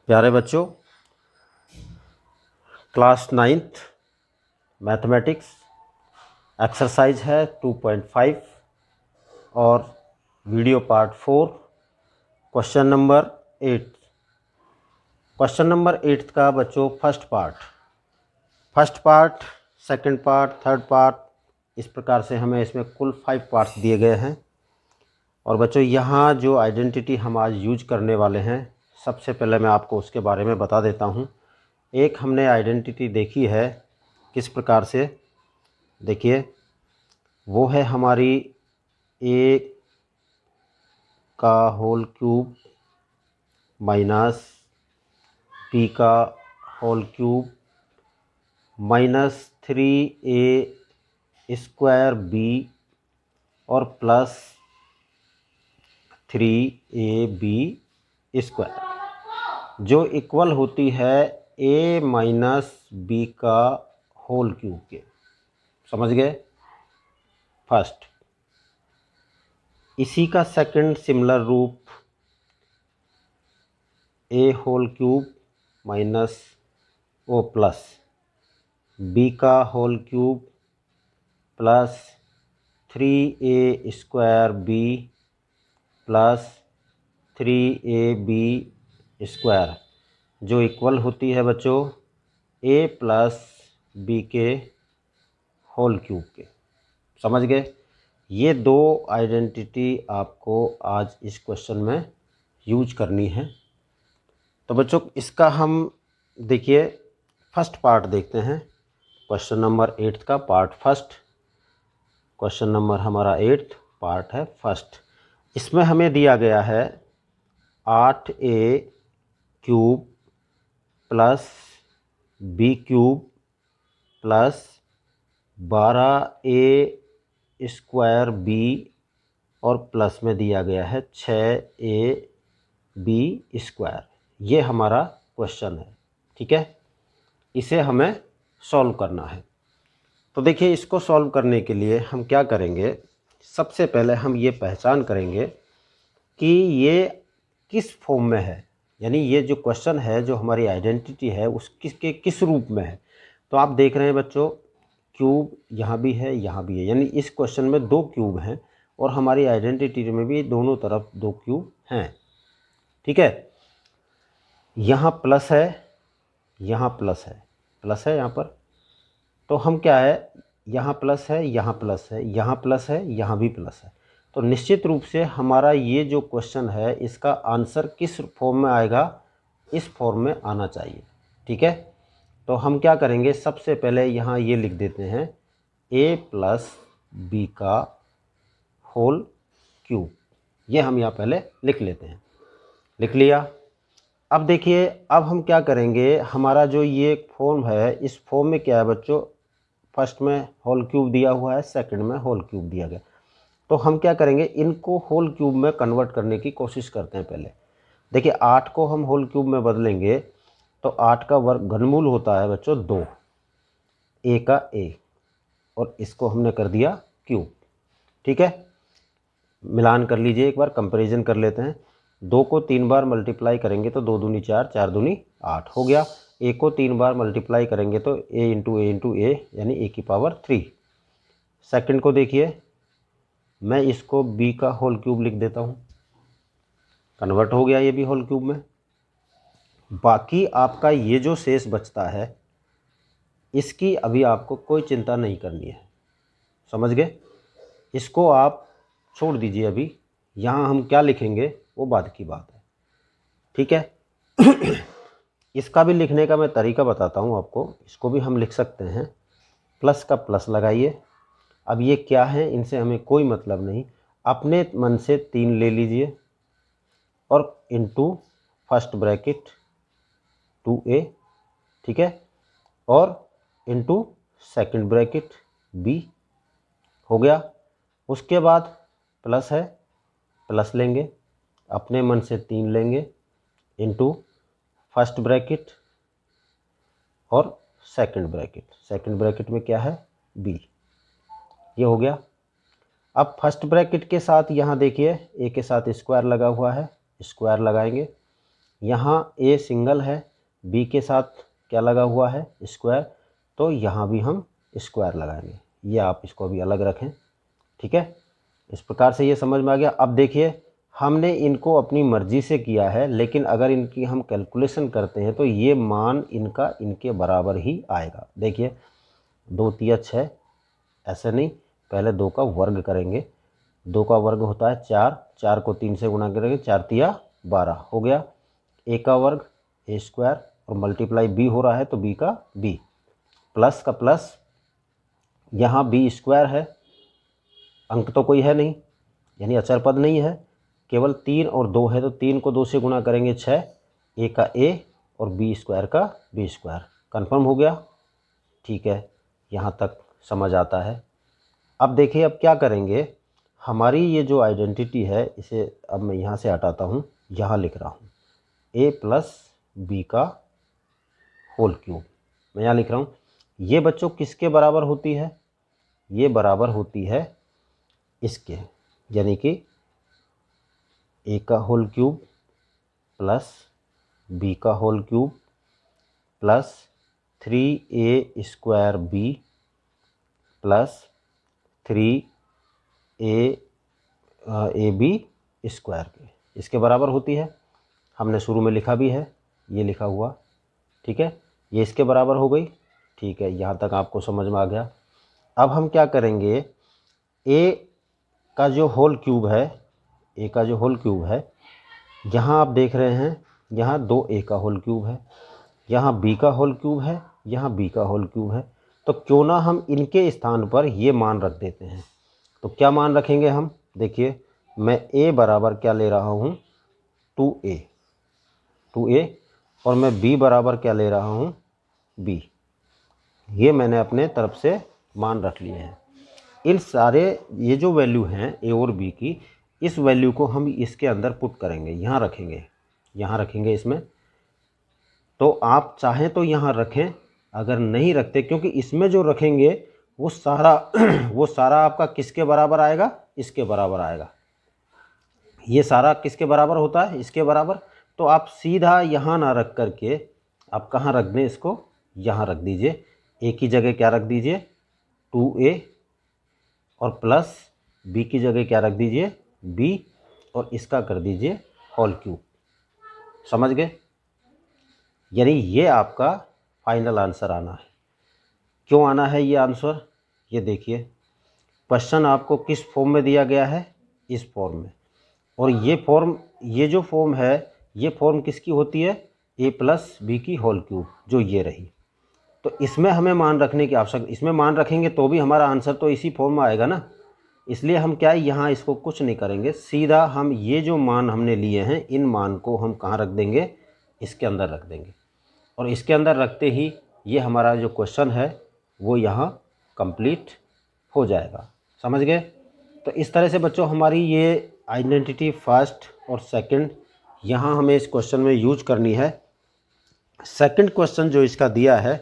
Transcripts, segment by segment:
प्यारे बच्चों, class 9th mathematics exercise है 2.5 और video part 4 question number 8। Question number 8 का बच्चों first part, second part, third part, इस प्रकार से हमें इसमें कुल 5 पार्ट्स दिए गए हैं। और बच्चों यहाँ जो आइडेंटिटी हम आज यूज करने वाले हैं, सबसे पहले मैं आपको उसके बारे में बता देता हूँ। एक हमने आइडेंटिटी देखी है किस प्रकार से, देखिए वो है हमारी a का होल क्यूब माइनस b का whole cube minus 3a square b और प्लस 3ab स्क्वायर जो इक्वल होती है a माइनस b का होल क्यूब के। समझ गए? फर्स्ट, इसी का सेकंड सिमिलर रूप a होल क्यूब माइनस ओ प्लस b का whole cube plus 3a square b plus 3ab square जो इक्वल होती है बच्चों a प्लस b के होल क्यूब के। समझ गए? ये दो आइडेंटिटी आपको आज इस क्वेश्चन में यूज करनी है। तो बच्चों इसका हम देखिए फर्स्ट पार्ट देखते हैं। क्वेश्चन नंबर 8 का पार्ट फर्स्ट, क्वेश्चन नंबर हमारा 8 पार्ट है फर्स्ट। इसमें हमें दिया गया है 8a cube plus b cube plus 12a square b और प्लस में दिया गया है 6ab स्क्वायर। ये हमारा क्वेश्चन है, ठीक है। इसे हमें सॉल्व करना है। तो देखिए इसको सॉल्व करने के लिए हम क्या करेंगे, सबसे पहले हम ये पहचान करेंगे कि ये किस फॉर्म में है, यानी ये जो क्वेश्चन है, जो हमारी आइडेंटिटी है, उस किस रूप में है। तो आप देख रहे हैं बच्चों क्यूब यहाँ भी है, यहाँ भी है, यानी इस क्वेश्चन में 2 क्यूब हैं और हमारी आइडेंटिटी में भी दोनों तरफ 2 क्यूब हैं, ठीक है। यहाँ प्लस है, यहाँ प्लस है यहाँ पर। तो हम क्या है, यहाँ प्लस है, यहाँ प्लस है, यहाँ प्लस है, यहाँ भी प्लस है। तो निश्चित रूप से हमारा ये जो क्वेश्चन है इसका आंसर किस फॉर्म में आएगा, इस फॉर्म में आना चाहिए, ठीक है। तो हम क्या करेंगे, सबसे पहले यहाँ ये लिख देते हैं a प्लस बी का होल क्यूब। ये हम यहाँ पहले लिख लेते हैं, लिख लिया। अब देखिए अब हम क्या करेंगे, हमारा जो ये फॉर्म है, इस फॉर्म में क्या है बच्चों, फर्स्ट में होल क्यूब दिया हुआ है, सेकंड में होल क्यूब दिया गया। तो हम क्या करेंगे, इनको होल क्यूब में कन्वर्ट करने की कोशिश करते हैं पहले। देखिए 8 को हम होल क्यूब में बदलेंगे तो 8 का वर्ग घनमूल होता है बच्चों 2, a का a, और इसको हमने कर दिया क्यूब, ठीक है। मिलान कर लीजिए, एक बार कंपैरिजन कर लेते हैं। 2 को 3 बार मल्टीप्लाई करेंगे तो 2 दूनी 4, 4 दूनी 8 हो गया। a को 3 बार मल्टीप्लाई करेंगे तो a इंटू a यानी a की पावर 3। सेकंड को देखिए, मैं इसको b का होल क्यूब लिख देता हूँ, कन्वर्ट हो गया ये भी होल क्यूब में। बाकी आपका ये जो शेष बचता है इसकी अभी आपको कोई चिंता नहीं करनी है। समझ गए? इसको आप छोड़ दीजिए अभी। यहाँ हम क्या लिखेंगे वो बाद की बात है, ठीक है। इसका भी लिखने का मैं तरीका बताता हूँ आपको। इसको भी हम लिख सकते हैं, प्लस का प्लस लगाइए। अब ये क्या है, इनसे हमें कोई मतलब नहीं, अपने मन से 3 ले लीजिए और इनटू फर्स्ट ब्रैकेट 2a, ठीक है, और इनटू सेकंड ब्रैकेट b हो गया। उसके बाद प्लस है, प्लस लेंगे, अपने मन से 3 लेंगे, इनटू फर्स्ट ब्रैकेट और सेकंड ब्रैकेट में क्या है b, ये हो गया। अब फर्स्ट ब्रैकेट के साथ यहाँ देखिए a के साथ स्क्वायर लगा हुआ है, स्क्वायर लगाएंगे, यहाँ ए सिंगल है, बी के साथ क्या लगा हुआ है, स्क्वायर, तो यहाँ भी हम स्क्वायर लगाएंगे। ये आप इसको अभी अलग रखें, ठीक है। इस प्रकार से ये समझ में आ गया। अब देखिए हमने इनको अपनी मर्ज़ी से किया है, लेकिन अगर इनकी हम कैलकुलेशन करते हैं तो ये मान इनका इनके बराबर ही आएगा। देखिए 2 तिया 6, ऐसे नहीं, पहले 2 का वर्ग करेंगे। 2 का वर्ग होता है 4, 4 को 3 से गुणा करेंगे, 4 तिया 12 हो गया। ए का वर्ग ए स्क्वायर और मल्टीप्लाई बी हो रहा है तो बी का बी, प्लस का प्लस, यहाँ बी स्क्वायर है, अंक तो कोई है नहीं, यानी अचर पद नहीं है, केवल 3 और 2 है, तो 3 को 2 से गुणा करेंगे 6, ए का ए और बी स्क्वायर का बी स्क्वायर। कन्फर्म हो गया, ठीक है, यहाँ तक समझ आता है। अब देखिए अब क्या करेंगे, हमारी ये जो आइडेंटिटी है इसे अब मैं यहाँ से हटाता हूँ, यहाँ लिख रहा हूँ ए प्लस बी का होल क्यूब, मैं यहाँ लिख रहा हूँ। ये बच्चों किसके बराबर होती है, ये बराबर होती है इसके, यानी कि ए का होल क्यूब प्लस बी का whole cube plus 3a square b plus 3ab square के, इसके बराबर होती है। हमने शुरू में लिखा भी है, ये लिखा हुआ, ठीक है, ये इसके बराबर हो गई, ठीक है, यहाँ तक आपको समझ में आ गया। अब हम क्या करेंगे, ए का जो होल क्यूब है, ए का जो होल क्यूब है, यहाँ आप देख रहे हैं यहाँ 2a का होल क्यूब है, यहाँ b का होल क्यूब है, यहाँ b का होल क्यूब है, तो क्यों ना हम इनके स्थान पर ये मान रख देते हैं। तो क्या मान रखेंगे हम, देखिए मैं a बराबर क्या ले रहा हूँ 2a और मैं b बराबर क्या ले रहा हूँ b, ये मैंने अपने तरफ से मान रख लिए हैं। इन सारे ये जो वैल्यू हैं a और b की, इस वैल्यू को हम इसके अंदर पुट करेंगे, यहाँ रखेंगे इसमें। तो आप चाहें तो यहाँ रखें, अगर नहीं रखते, क्योंकि इसमें जो रखेंगे वो सारा वो सारा आपका किसके बराबर आएगा, इसके बराबर आएगा। ये सारा किसके बराबर होता है, इसके बराबर। तो आप सीधा यहाँ ना रख करके आप कहाँ रख दें, इसको यहाँ रख दीजिए। ए की जगह क्या रख दीजिए 2a और प्लस बी की जगह क्या रख दीजिए b और इसका कर दीजिए होल क्यूब। समझ गए, यानी ये आपका फाइनल आंसर आना है। क्यों आना है ये आंसर, ये देखिए क्वेश्चन आपको किस फॉर्म में दिया गया है, इस फॉर्म में, और ये जो फॉर्म है ये फॉर्म किसकी होती है, a प्लस बी की होल क्यूब, जो ये रही। तो इसमें हमें मान रखने की आवश्यकता, इसमें मान रखेंगे तो भी हमारा आंसर तो इसी फॉर्म में आएगा ना। इसलिए हम क्या है, यहाँ इसको कुछ नहीं करेंगे, सीधा हम ये जो मान हमने लिए हैं इन मान को हम कहाँ रख देंगे, इसके अंदर रख देंगे, और इसके अंदर रखते ही ये हमारा जो क्वेश्चन है वो यहाँ कंप्लीट हो जाएगा। समझ गए। तो इस तरह से बच्चों हमारी ये आइडेंटिटी फर्स्ट और सेकंड यहाँ हमें इस क्वेश्चन में यूज करनी है। सेकंड क्वेश्चन जो इसका दिया है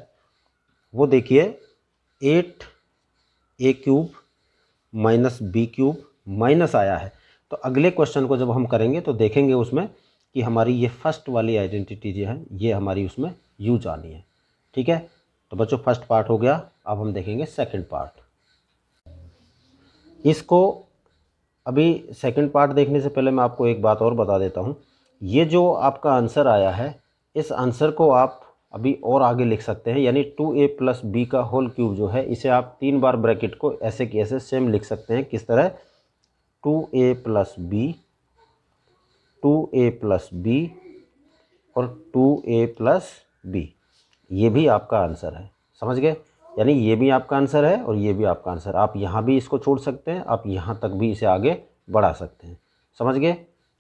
वो देखिए 8a cube minus b cube minus आया है। तो अगले क्वेश्चन को जब हम करेंगे तो देखेंगे उसमें कि हमारी ये फर्स्ट वाली आइडेंटिटी जो है ये हमारी उसमें यूज आनी है। ठीक है, तो बच्चों फर्स्ट पार्ट हो गया। अब हम देखेंगे सेकंड पार्ट। इसको अभी सेकंड पार्ट देखने से पहले मैं आपको एक बात और बता देता हूँ। ये जो आपका आंसर आया है इस आंसर को आप अभी और आगे लिख सकते हैं, यानी 2a प्लस बी का होल क्यूब जो है इसे आप 3 बार ब्रैकेट को ऐसे कि ऐसे सेम लिख सकते हैं। किस तरह, 2a plus B, 2a plus B और 2a प्लस बी, ये भी आपका आंसर है। समझ गए, यानी ये भी आपका आंसर है और ये भी आपका आंसर। आप यहाँ भी इसको छोड़ सकते हैं, आप यहाँ तक भी इसे आगे बढ़ा सकते हैं। समझ गए,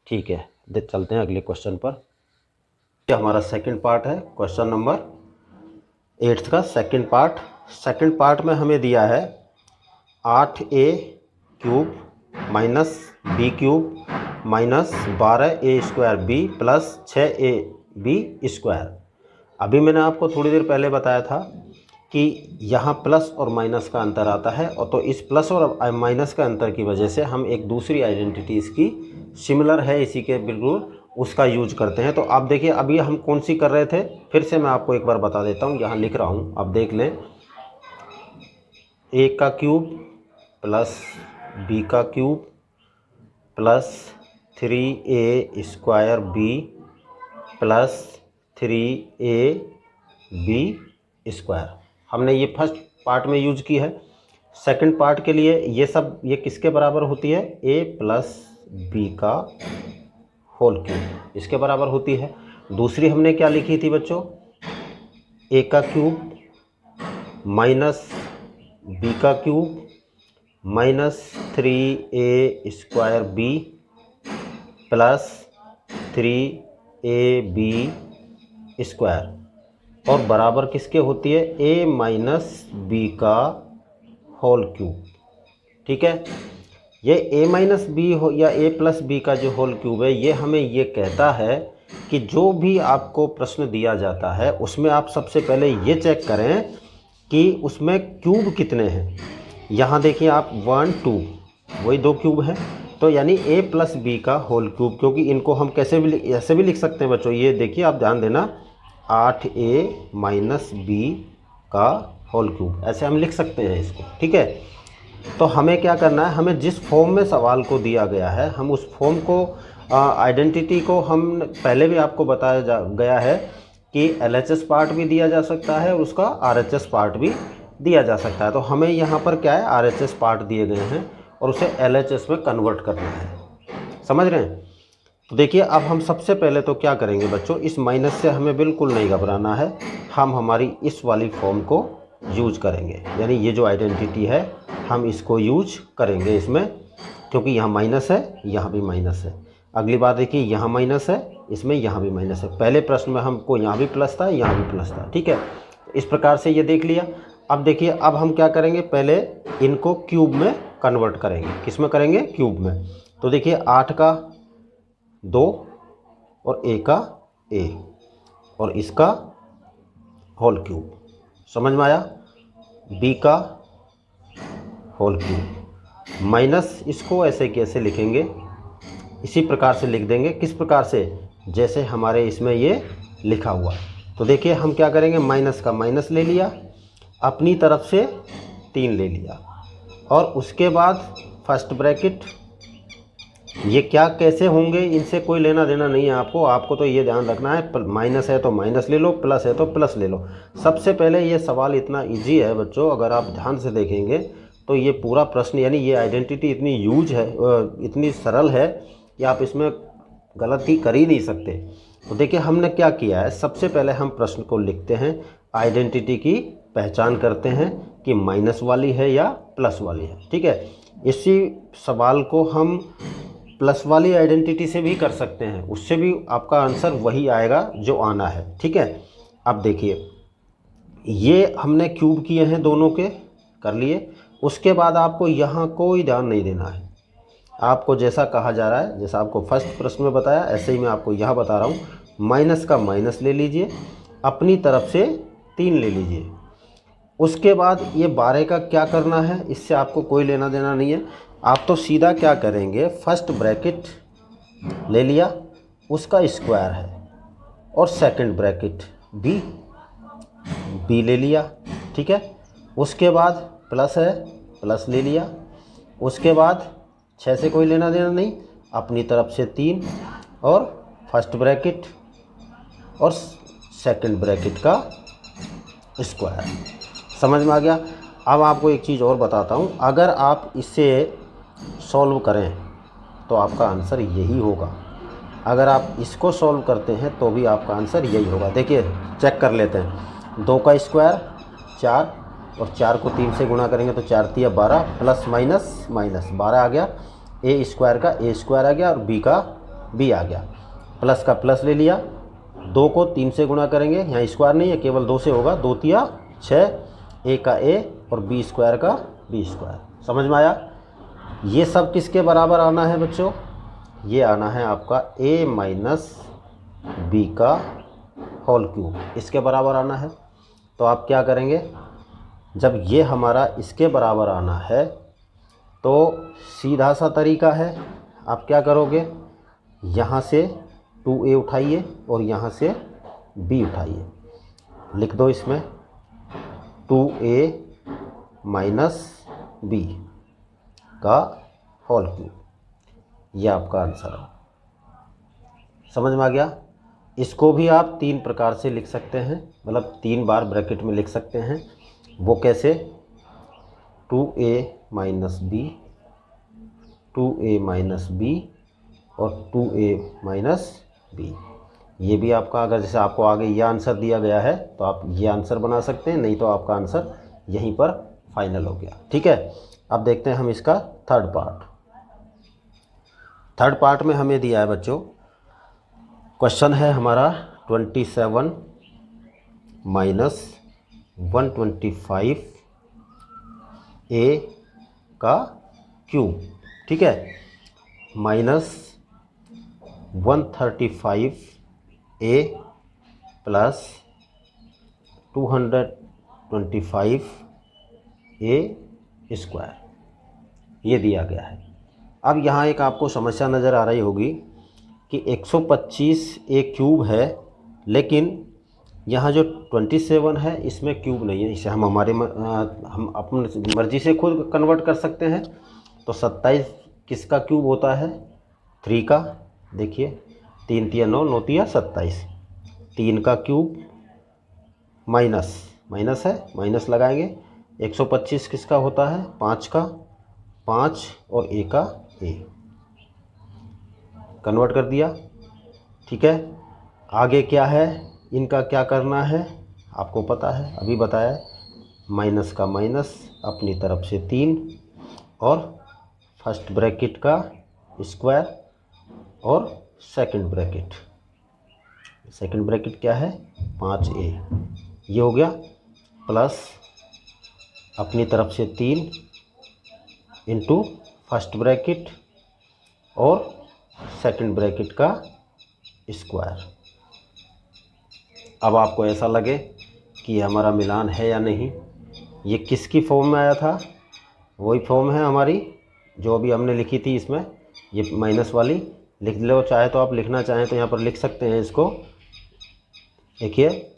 ठीक है, चलते हैं अगले क्वेश्चन पर। ये हमारा सेकंड पार्ट है, क्वेश्चन नंबर 8 का सेकंड पार्ट। सेकंड पार्ट में हमें दिया है 8a cube minus b cube minus 12a square b plus 6ab square. अभी मैंने आपको थोड़ी देर पहले बताया था कि यहाँ प्लस और माइनस का अंतर आता है, और तो इस प्लस और माइनस का अंतर की वजह से हम एक दूसरी आइडेंटिटी इसकी सिमिलर है इसी के बिल्कुल उसका यूज करते हैं। तो आप देखिए अभी हम कौन सी कर रहे थे, फिर से मैं आपको एक बार बता देता हूँ, यहाँ लिख रहा हूँ, आप देख लें। ए का क्यूब प्लस बी का cube plus 3a² b plus 3ab²। हमने ये फर्स्ट पार्ट में यूज की है। सेकंड पार्ट के लिए ये किसके बराबर होती है, a प्लस बी का होल क्यूब, इसके बराबर होती है। दूसरी हमने क्या लिखी थी बच्चों, a का क्यूब माइनस बी का cube minus 3a² b plus 3ab² और बराबर किसके होती है, a माइनस बी का होल क्यूब। ठीक है, ये a माइनस बी हो या a प्लस बी का जो होल क्यूब है, ये हमें ये कहता है कि जो भी आपको प्रश्न दिया जाता है उसमें आप सबसे पहले ये चेक करें कि उसमें क्यूब कितने हैं। यहाँ देखिए आप 1 2 वही 2 क्यूब हैं, तो यानी a प्लस बी का होल क्यूब, क्योंकि इनको हम कैसे भी ऐसे भी लिख सकते हैं बच्चों। ये देखिए आप ध्यान देना, 8a माइनस बी का होल क्यूब, ऐसे हम लिख सकते हैं इसको। ठीक है, तो हमें क्या करना है, हमें जिस फॉर्म में सवाल को दिया गया है, हम उस फॉर्म को आइडेंटिटी को हम पहले भी आपको बताया गया है कि LHS पार्ट भी दिया जा सकता है और उसका RHS पार्ट भी दिया जा सकता है। तो हमें यहाँ पर क्या है, RHS पार्ट दिए गए हैं और उसे LHS में कन्वर्ट करना है। समझ रहे हैं? तो देखिए अब हम सबसे पहले तो क्या करेंगे बच्चों, इस माइनस से हमें बिल्कुल नहीं घबराना है। हम हमारी इस वाली फॉर्म को यूज करेंगे, यानी ये जो आइडेंटिटी है हम इसको यूज करेंगे इसमें, क्योंकि यहाँ माइनस है, यहाँ भी माइनस है। अगली बात देखिए, यहाँ माइनस है, इसमें यहाँ भी माइनस है। पहले प्रश्न में हमको यहाँ भी प्लस था, यहाँ भी प्लस था। ठीक है, इस प्रकार से ये देख लिया। अब देखिए अब हम क्या करेंगे, पहले इनको क्यूब में कन्वर्ट करेंगे। किस में करेंगे, क्यूब में। तो देखिए 8 का 2 और a का a और इसका होल क्यूब, समझ में आया, b का होल क्यूब माइनस, इसको ऐसे कैसे लिखेंगे, इसी प्रकार से लिख देंगे। किस प्रकार से, जैसे हमारे इसमें ये लिखा हुआ। तो देखिए हम क्या करेंगे, माइनस का माइनस ले लिया, अपनी तरफ से 3 ले लिया और उसके बाद फर्स्ट ब्रैकेट। ये क्या कैसे होंगे इनसे कोई लेना देना नहीं है आपको तो ये ध्यान रखना है, माइनस है तो माइनस ले लो, प्लस है तो प्लस ले लो। सबसे पहले ये सवाल इतना इजी है बच्चों, अगर आप ध्यान से देखेंगे तो ये पूरा प्रश्न, यानी ये आइडेंटिटी इतनी इतनी सरल है कि आप इसमें गलती कर ही नहीं सकते। तो देखिए हमने क्या किया है, सबसे पहले हम प्रश्न को लिखते हैं, आइडेंटिटी की पहचान करते हैं कि माइनस वाली है या प्लस वाली है। ठीक है, इसी सवाल को हम प्लस वाली आइडेंटिटी से भी कर सकते हैं, उससे भी आपका आंसर वही आएगा जो आना है। ठीक है, अब देखिए ये हमने क्यूब किए हैं, दोनों के कर लिए। उसके बाद आपको यहाँ कोई ध्यान नहीं देना है, आपको जैसा कहा जा रहा है, जैसा आपको फर्स्ट प्रश्न में बताया ऐसे ही मैं आपको यहाँ बता रहा हूँ। माइनस का माइनस ले लीजिए, अपनी तरफ से 3 ले लीजिए। उसके बाद ये 12 का क्या करना है, इससे आपको कोई लेना देना नहीं है। आप तो सीधा क्या करेंगे, फर्स्ट ब्रैकेट ले लिया, उसका स्क्वायर है, और सेकंड ब्रैकेट बी ले लिया। ठीक है, उसके बाद प्लस है, प्लस ले लिया। उसके बाद 6 से कोई लेना देना नहीं, अपनी तरफ से 3 और फर्स्ट ब्रैकेट और सेकंड ब्रैकेट का स्क्वायर। समझ में आ गया? अब आपको एक चीज़ और बताता हूँ, अगर आप इसे सॉल्व करें तो आपका आंसर यही होगा। अगर आप इसको सॉल्व करते हैं तो भी आपका आंसर यही होगा। देखिए चेक कर लेते हैं, 2 का स्क्वायर 4 और 4 को 3 से गुणा करेंगे तो 4 3 12, प्लस माइनस माइनस 12 आ गया, ए स्क्वायर का ए स्क्वायर आ गया और बी का बी आ गया। प्लस का प्लस ले लिया, 2 को 3 से गुणा करेंगे, यहाँ स्क्वायर नहीं है केवल 2 से होगा, 2 3 6, ए का ए और बी स्क्वायर का बी स्क्वायर। समझ में आया? ये सब किसके बराबर आना है बच्चों, ये आना है आपका a माइनस बी का होल क्यूब, इसके बराबर आना है। तो आप क्या करेंगे, जब ये हमारा इसके बराबर आना है तो सीधा सा तरीका है, आप क्या करोगे, यहाँ से 2a उठाइए और यहाँ से b उठाइए, लिख दो इसमें 2a माइनस b का होल क्यूब। ये आपका आंसर है। समझ में आ गया। इसको भी आप 3 प्रकार से लिख सकते हैं, मतलब 3 बार ब्रैकेट में लिख सकते हैं। वो कैसे? 2a minus b, 2a minus b और 2a माइनस b। ये भी आपका, अगर जैसे आपको आगे ये आंसर दिया गया है तो आप ये आंसर बना सकते हैं, नहीं तो आपका आंसर यहीं पर फाइनल हो गया। ठीक है, अब देखते हैं हम इसका थर्ड पार्ट। थर्ड पार्ट में हमें दिया है बच्चों, क्वेश्चन है हमारा 27 माइनस 125 a का क्यूब। ठीक है, minus 135 a plus 225 a square, ये दिया गया है। अब यहाँ एक आपको समस्या नज़र आ रही होगी कि 125 a क्यूब है, लेकिन यहाँ जो 27 है इसमें क्यूब नहीं है। इसे हम हम अपनी मर्ज़ी से खुद कन्वर्ट कर सकते हैं। तो 27 किसका क्यूब होता है? 3 का। देखिए 3 तिया 9, 9 तिया 27, 3 का क्यूब माइनस माइनस है, माइनस लगाएंगे। 125 किसका होता है? 5 का, 5 और a का a, कन्वर्ट कर दिया। ठीक है, आगे क्या है, इनका क्या करना है आपको पता है, अभी बताया है। माइनस का माइनस अपनी तरफ से 3 और फर्स्ट ब्रैकेट का स्क्वायर और सेकंड ब्रैकेट क्या है? 5a, ये हो गया, प्लस अपनी तरफ से 3 इंटू फर्स्ट ब्रैकेट और सेकंड ब्रैकेट का स्क्वायर। अब आपको ऐसा लगे कि ये हमारा मिलान है या नहीं। ये किसकी फॉर्म में आया था? वही फॉर्म है हमारी जो अभी हमने लिखी थी। इसमें ये माइनस वाली लिख लो, चाहे तो आप लिखना चाहें तो यहाँ पर लिख सकते हैं इसको। देखिए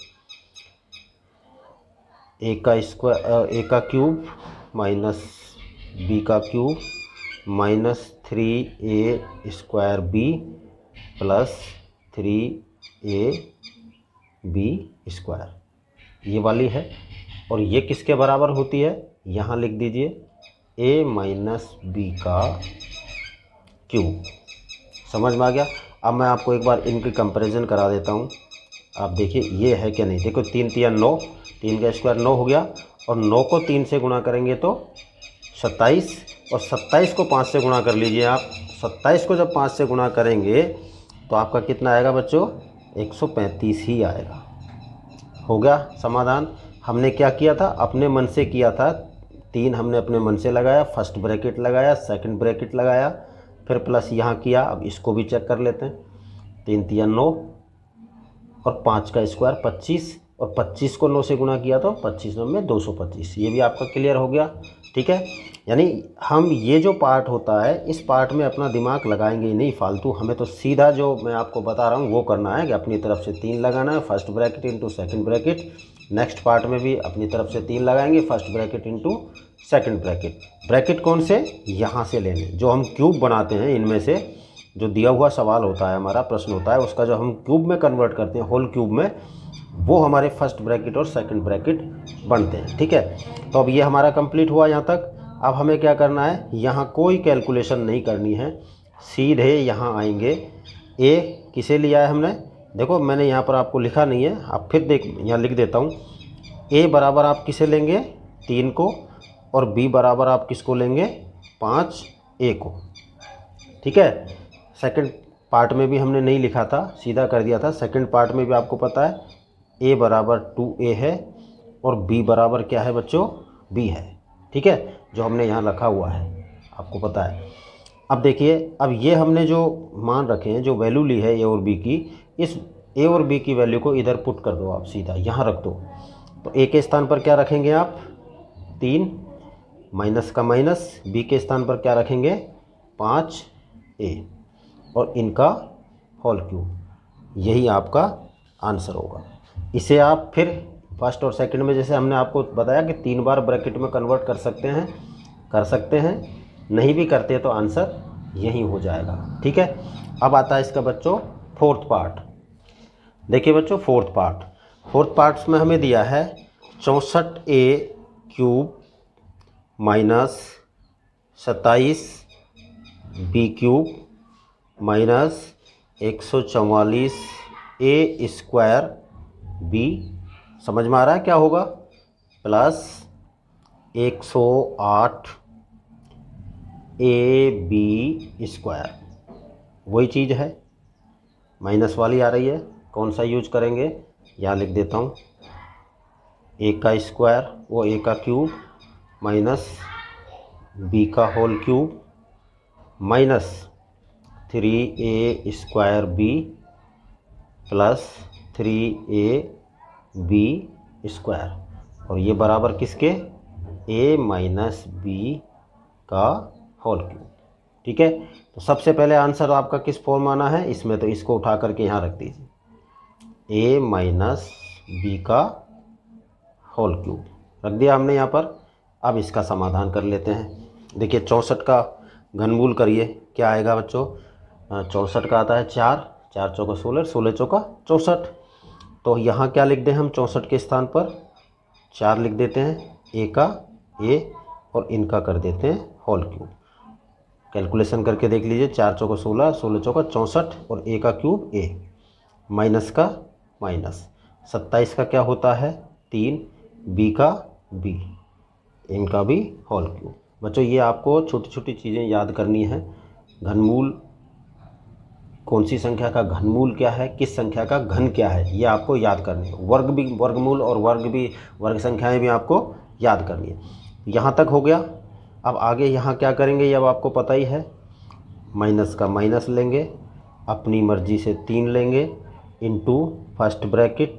a का स्क्वायर, a का क्यूब माइनस b का cube minus 3a square b plus 3a b square, ये वाली है। और ये किसके बराबर होती है? यहाँ लिख दीजिए a माइनस b का क्यूब। समझ में आ गया। अब मैं आपको एक बार इनकी कंपैरिजन करा देता हूँ। आप देखिए ये है क्या नहीं। देखो 3 तिया 9, 3 का स्क्वायर 9 हो गया, और 9 को 3 से गुणा करेंगे तो 27, और 27 को 5 से गुणा कर लीजिए आप। 27 को जब 5 से गुणा करेंगे तो आपका कितना आएगा बच्चों? 135 ही आएगा। हो गया समाधान। हमने क्या किया था? अपने मन से किया था। 3 हमने अपने मन से लगाया, फर्स्ट ब्रैकेट लगाया, सेकंड ब्रैकेट लगाया, फिर प्लस यहाँ किया। अब इसको भी चेक कर लेते हैं। 3 तिया 9 और 5 का स्क्वायर 25, और 25 को 9 से गुणा किया तो 25 9 में 225। ये भी आपका क्लियर हो गया। ठीक है, यानी हम ये जो पार्ट होता है इस पार्ट में अपना दिमाग लगाएंगे ही नहीं फालतू। हमें तो सीधा जो मैं आपको बता रहा हूँ वो करना है कि अपनी तरफ से 3 लगाना है, first bracket into second bracket. Next part में भी अपनी तरफ से 3 लगाएंगे, first bracket into second bracket. Bracket कौन से? यहाँ से लेंगे। जो हम क्यूब बनाते हैं इनमें से, जो दिया हुआ सवाल होता है, हमारा प्रश्न होता है, उसका जो हम क्यूब में कन्वर्ट करते हैं, होल क्यूब में, वो हमारे फर्स्ट ब्रैकेट और सेकंड ब्रैकेट बनते हैं। ठीक है, तो अब ये हमारा कंप्लीट हुआ यहाँ तक। अब हमें क्या करना है? यहाँ कोई कैलकुलेशन नहीं करनी है, सीधे यहाँ आएंगे। ए किसे लिया है हमने? देखो मैंने यहाँ पर आपको लिखा नहीं है, आप फिर देख, यहाँ लिख देता हूँ। ए बराबर आप किसे लेंगे? 3 को, और बी बराबर आप किसको लेंगे? 5a को। ठीक है, सेकंड पार्ट में भी हमने नहीं लिखा था, सीधा कर दिया था। सेकंड पार्ट में भी आपको पता है a बराबर 2a है और b बराबर क्या है बच्चों? b है। ठीक है, जो हमने यहाँ रखा हुआ है आपको पता है। अब देखिए, अब ये हमने जो मान रखे हैं, जो वैल्यू ली है a और b की, इस a और b की वैल्यू को इधर पुट कर दो आप, सीधा यहाँ रख दो। तो a के स्थान पर क्या रखेंगे आप? 3, माइनस का माइनस, b के स्थान पर क्या रखेंगे? 5a, और इनका होल क्यूब। यही आपका आंसर होगा। इसे आप फिर फर्स्ट और सेकंड में जैसे हमने आपको बताया कि 3 बार ब्रैकेट में कन्वर्ट कर सकते हैं, नहीं भी करते तो आंसर यही हो जाएगा। ठीक है, अब आता है इसका बच्चों फोर्थ पार्ट। देखिए बच्चों फोर्थ पार्ट्स में हमें दिया है 64a³ minus 27b³ minus 144a²b, समझ में आ रहा है क्या होगा, प्लस 108ab²। वही चीज़ है, माइनस वाली आ रही है, कौन सा यूज करेंगे, यहाँ लिख देता हूँ, a का स्क्वायर वो a का क्यूब माइनस b का whole cube minus 3a² b plus 3ab², और ये बराबर किसके, a माइनस b का होल क्यूब। ठीक है, तो सबसे पहले आंसर आपका किस फॉर्म आना है, इसमें तो इसको उठा करके यहाँ रख दीजिए, a माइनस b का होल क्यूब रख दिया हमने यहाँ पर। अब इसका समाधान कर लेते हैं। देखिए 64 का घनमूल करिए, क्या आएगा बच्चों, 64 का आता है 4, 4 चौका 16, 16 चौका 64। तो यहाँ क्या लिख दें हम, 64 के स्थान पर 4 लिख देते हैं, a का a और इनका कर देते हैं होल क्यूब। कैलकुलेशन करके देख लीजिए, 4 चौका 16, 16 चौका 64 और a का क्यूब a, माइनस का माइनस, 27 का क्या होता है 3, b का b, इनका भी होल क्यूब। बच्चों ये आपको छोटी छोटी चीज़ें याद करनी है। घनमूल, कौन सी संख्या का घनमूल क्या है, किस संख्या का घन क्या है, ये आपको याद करनी है। वर्गमूल और वर्ग संख्याएं भी आपको याद करनी है। यहाँ तक हो गया। अब आगे यहाँ क्या करेंगे ये अब आपको पता ही है, माइनस का माइनस लेंगे, अपनी मर्जी से 3 लेंगे, into first bracket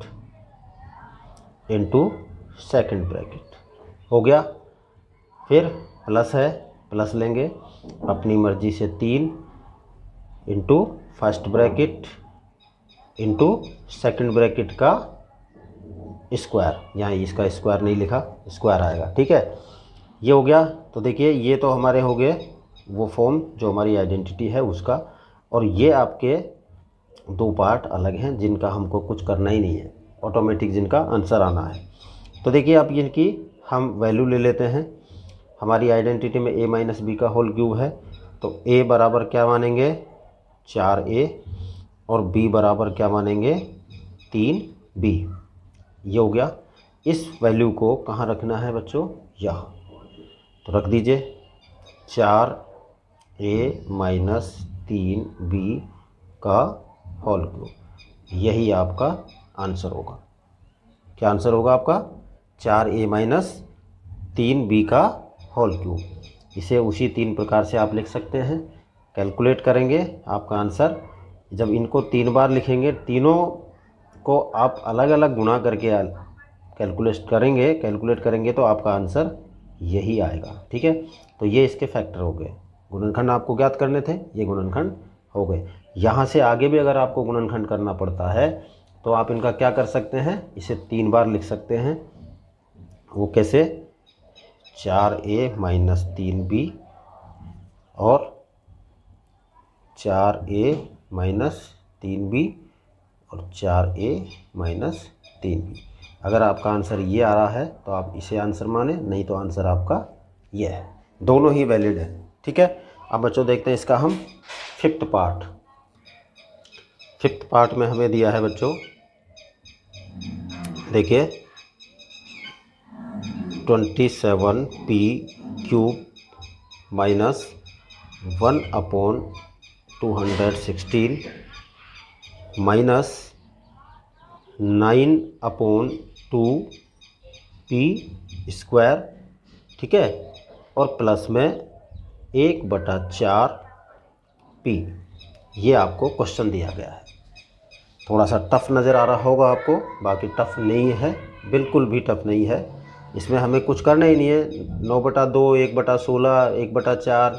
into second bracket, हो गया। फिर प्लस है, प्लस लेंगे, अपनी मर्जी से 3 into first bracket into second bracket का स्क्वायर, यहाँ इसका स्क्वायर नहीं लिखा, स्क्वायर आएगा। ठीक है, ये हो गया। तो देखिए ये तो हमारे हो गए वो फॉर्म जो हमारी आइडेंटिटी है उसका, और ये आपके 2 पार्ट अलग हैं जिनका हमको कुछ करना ही नहीं है, ऑटोमेटिक जिनका आंसर आना है। तो देखिए अब इनकी हम वैल्यू ले लेते हैं। हमारी आइडेंटिटी में a माइनस बी का होल क्यूब है, तो a बराबर क्या मानेंगे 4a और b बराबर क्या मानेंगे 3b। ये हो गया। इस वैल्यू को कहाँ रखना है बच्चों, यहाँ, तो रख दीजिए 4a माइनस 3b का होल क्यूब, यही आपका आंसर होगा। क्या आंसर होगा आपका, 4a माइनस 3b का होल क्यूब। इसे उसी 3 प्रकार से आप लिख सकते हैं। कैलकुलेट करेंगे आपका आंसर, जब इनको 3 बार लिखेंगे, तीनों को आप अलग अलग गुणा करके कैलकुलेट करेंगे तो आपका आंसर यही आएगा। ठीक है, तो ये इसके फैक्टर हो गए। गुणनखंड आपको ज्ञात करने थे, ये गुणनखंड हो गए। यहाँ से आगे भी अगर आपको गुणनखंड करना पड़ता है तो आप इनका क्या कर सकते हैं, इसे 3 बार लिख सकते हैं। वो कैसे, 4a माइनस 3b और 4a माइनस 3b और 4a माइनस 3b। अगर आपका आंसर ये आ रहा है तो आप इसे आंसर माने, नहीं तो आंसर आपका ये है। दोनों ही वैलिड है। ठीक है, अब बच्चों देखते हैं इसका हम फिफ्थ पार्ट में हमें दिया है बच्चों, देखिए 27p³ माइनस 1/216 माइनस 9/2p², ठीक है, और प्लस में 1/4p। ये आपको क्वेश्चन दिया गया है। थोड़ा सा टफ नज़र आ रहा होगा आपको, बाकी टफ नहीं है, बिल्कुल भी टफ नहीं है। इसमें हमें कुछ करना ही नहीं है। 9/2, 1/16, 1/4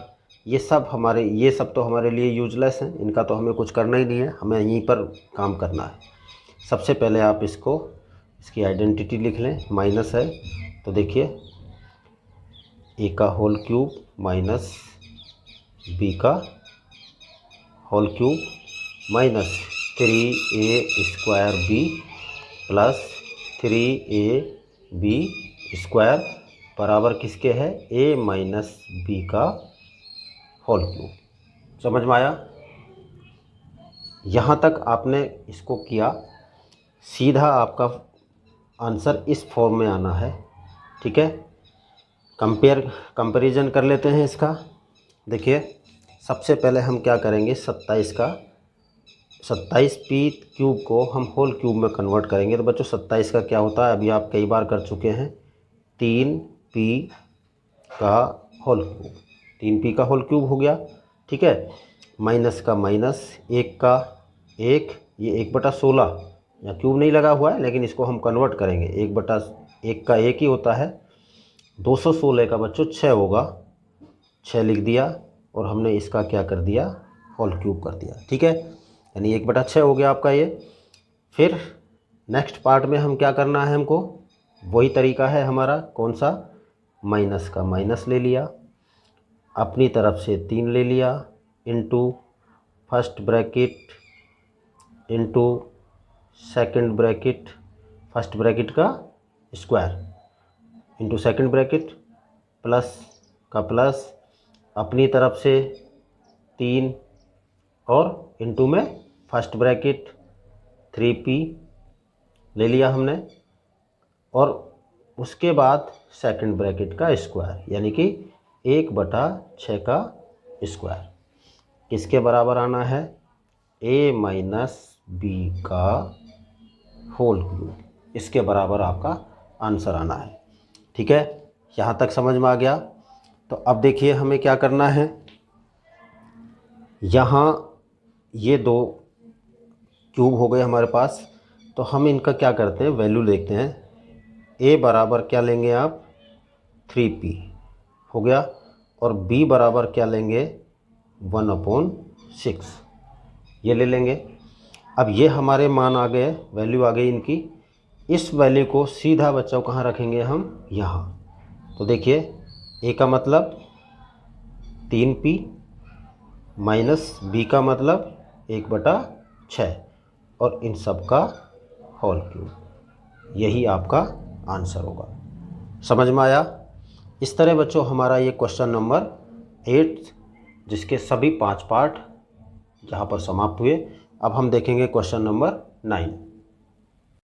ये सब तो हमारे लिए यूजलेस हैं, इनका तो हमें कुछ करना ही नहीं है, हमें यहीं पर काम करना है। सबसे पहले आप इसकी आइडेंटिटी लिख लें, माइनस है तो देखिए ए का होल क्यूब माइनस बी का whole cube minus 3a² b plus 3ab square बराबर किसके है, a माइनस बी का होल क्यूब। समझ में आया? यहाँ तक आपने इसको किया, सीधा आपका आंसर इस फॉर्म में आना है। ठीक है, कंपैरिजन कर लेते हैं इसका। देखिए सबसे पहले हम क्या करेंगे, 27p क्यूब को हम होल क्यूब में कन्वर्ट करेंगे। तो बच्चों 27 का क्या होता है, अभी आप कई बार कर चुके हैं, 3p का होल क्यूब, 3p का होल क्यूब हो गया। ठीक है, माइनस का माइनस, 1 का 1, ये 1/16 या क्यूब नहीं लगा हुआ है लेकिन इसको हम कन्वर्ट करेंगे, 1/1 का 1 ही होता है। 216 का बच्चों 6 होगा, 6 लिख दिया और हमने इसका क्या कर दिया, होल क्यूब कर दिया। ठीक है, यानी 1/6 हो गया आपका ये। फिर नेक्स्ट पार्ट में हम क्या करना है, हमको वही तरीका है हमारा, कौन सा, माइनस का माइनस ले लिया, अपनी तरफ से 3 ले लिया, into first bracket into second bracket, first bracket का square into second bracket, plus का प्लस, अपनी तरफ से 3 और इनटू में फर्स्ट ब्रैकेट 3p ले लिया हमने, और उसके बाद सेकंड ब्रैकेट का स्क्वायर यानी कि 1/6 का स्क्वायर किसके बराबर आना है, a माइनस बी का होल क्यूब, इसके बराबर आपका आंसर आना है। ठीक है, यहाँ तक समझ में आ गया? तो अब देखिए हमें क्या करना है, यहाँ ये 2 क्यूब हो गए हमारे पास, तो हम इनका क्या करते हैं, वैल्यू लेते हैं। a बराबर क्या लेंगे आप, 3p हो गया, और b बराबर क्या लेंगे, 1/6 ये ले लेंगे। अब ये हमारे मान आ गए, वैल्यू आ गई इनकी। इस वैल्यू को सीधा बच्चों कहाँ रखेंगे हम, यहाँ। तो देखिए a का मतलब 3p माइनस b का मतलब 1/6 और इन सब का होल क्यूब, यही आपका आंसर होगा। समझ में आया? इस तरह बच्चों हमारा ये क्वेश्चन नंबर 8 जिसके सभी 5 पार्ट यहाँ पर समाप्त हुए। अब हम देखेंगे क्वेश्चन नंबर 9।